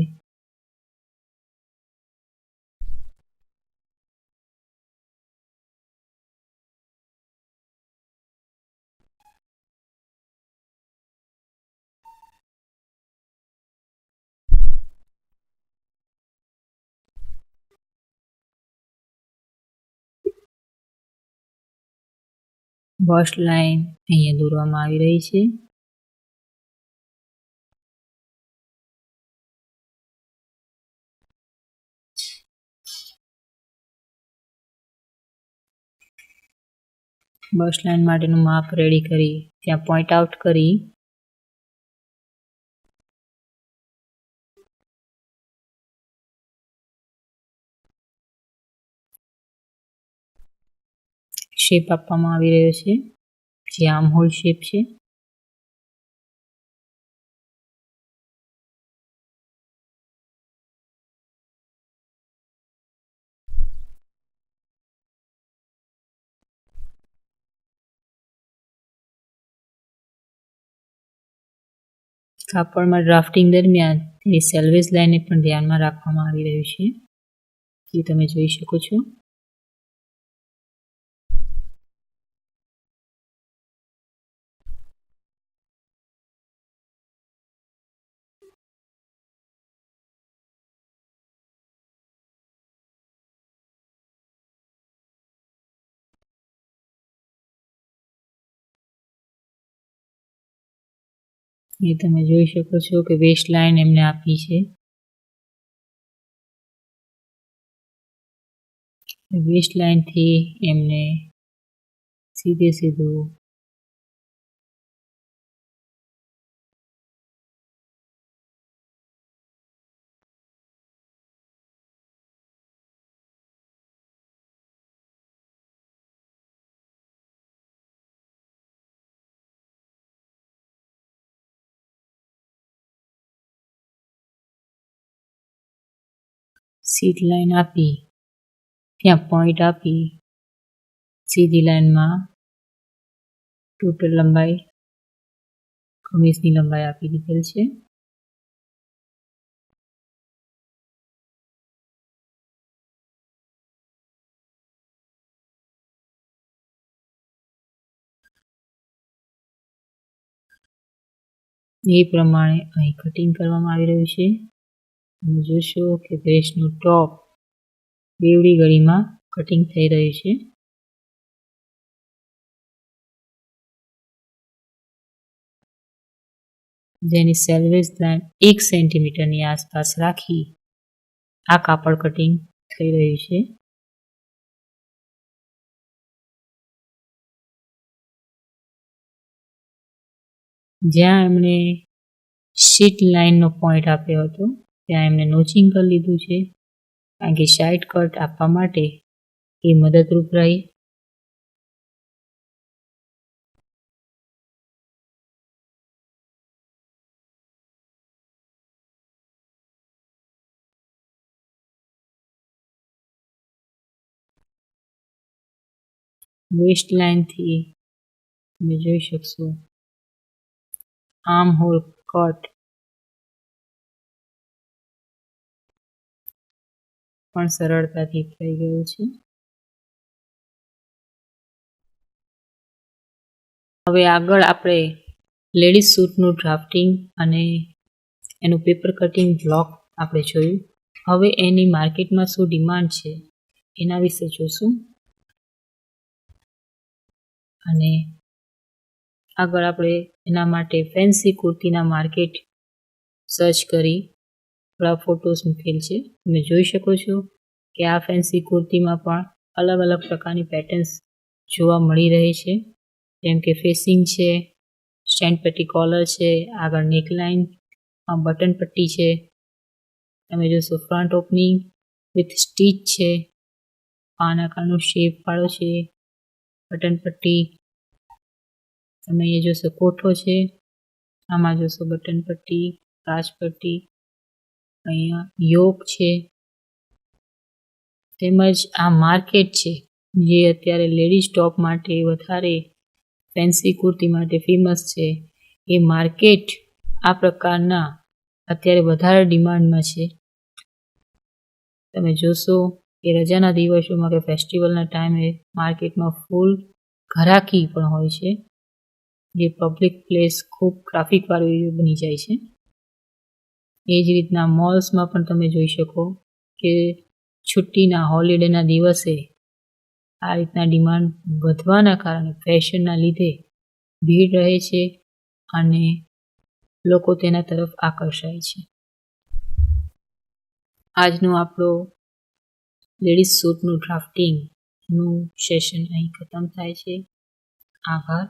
બસ્ટ લાઇન અહીંયા દોરવામાં આવી રહી છે. બસ્ટ લાઇન માટેનું માપ રેડી કરી ત્યાં પોઈન્ટ આઉટ કરી શેપ આપવામાં આવી રહ્યો છે જે આર્મ હોલ શેપ છે. કાપડમાં ડ્રાફ્ટિંગ દરમિયાન તેની સેલ્વેજ લાઇનને પણ ધ્યાનમાં રાખવામાં આવી રહ્યું છે જે તમે જોઈ શકો છો. એ તમે જોઈ શકો છો કે વેસ્ટ લાઇન એમને આપી છે. વેસ્ટ લાઇનથી એમને સીધે સીધું સીટ લાઇન આપી ત્યાં પોઈન્ટ આપી સીધી લાઇનમાં ટોટલ લંબાઈ કમીઝની લંબાઈ આપી દીધેલ છે. એ પ્રમાણે અહીં કટિંગ કરવામાં આવી રહ્યું છે. તમે જોશો કે ડ્રેસનું ટોપ બેવડી ગળીમાં કટિંગ થઈ રહ્યું છે. જેની સેલ્વેજ લાઇન 1 સેન્ટીમીટરની આસપાસ રાખી આ કાપડ કટિંગ થઈ રહ્યું છે. જ્યાં એમણે શીટ લાઇનનો પોઈન્ટ આપ્યો હતો ત્યાં એમણે નોચિંગ કરી લીધું છે, કારણ કે સાઇડ કટ આપવા માટે એ મદદરૂપ રહી. વેસ્ટ લાઇનથી તમે જોઈ શકશો આર્મ હોલ કટ પણ સરળતાથી થઈ ગયું છે. હવે આગળ આપણે લેડીઝ સૂટનું ડ્રાફ્ટિંગ અને એનું પેપર કટિંગ બ્લોક આપણે જોયું. હવે એની માર્કેટમાં શું ડિમાન્ડ છે એના વિશે જોશું. અને આગળ આપણે એના માટે ફેન્સી કુર્તીના માર્કેટ સર્ચ કરી થોડા ફોટોસ મૂકેલ છે. તમે જોઈ શકો છો કે આ ફેન્સી કુર્તીમાં પણ અલગ અલગ પ્રકારની પેટર્ન્સ જોવા મળી રહે છે, જેમ કે ફેસિંગ છે, સ્ટેન્ડ પટ્ટી કોલર છે, આગળ નેકલાઇન, બટન પટ્ટી છે. તમે જોશો ફ્રન્ટ ઓપનિંગ વિથ સ્ટીચ છે, પાન આકારનો શેપ વાળો છે, બટન પટ્ટી. તમે અહીંયા જોશો કોઠો છે, આમાં જોશો બટન પટ્ટી, કાચ પટ્ટી, અહીંયા યોક છે. તેમજ આ માર્કેટ છે જે અત્યારે લેડીઝ ટોપ માટે વધારે ફેન્સી કુર્તી માટે ફેમસ છે. એ માર્કેટ આ પ્રકારના અત્યારે વધારે ડિમાન્ડમાં છે. તમે જોશો કે રજાના દિવસોમાં કે ફેસ્ટિવલના ટાઈમે માર્કેટમાં ફૂલ ઘરાકી પણ હોય છે, જે પબ્લિક પ્લેસ ખૂબ ટ્રાફિકવાળો એરિયો બની જાય છે. એ જ રીતના મોલ્સમાં પણ તમે જોઈ શકો કે છુટ્ટીના હોલિડેના દિવસે આ રીતના ડિમાન્ડ વધવાના કારણે ફેશનના લીધે ભીડ રહે છે અને લોકો તેના તરફ આકર્ષાય છે. આજનું આપણો લેડીઝ સૂટનું ડ્રાફ્ટિંગનું સેશન અહીં ખતમ થાય છે. આભાર.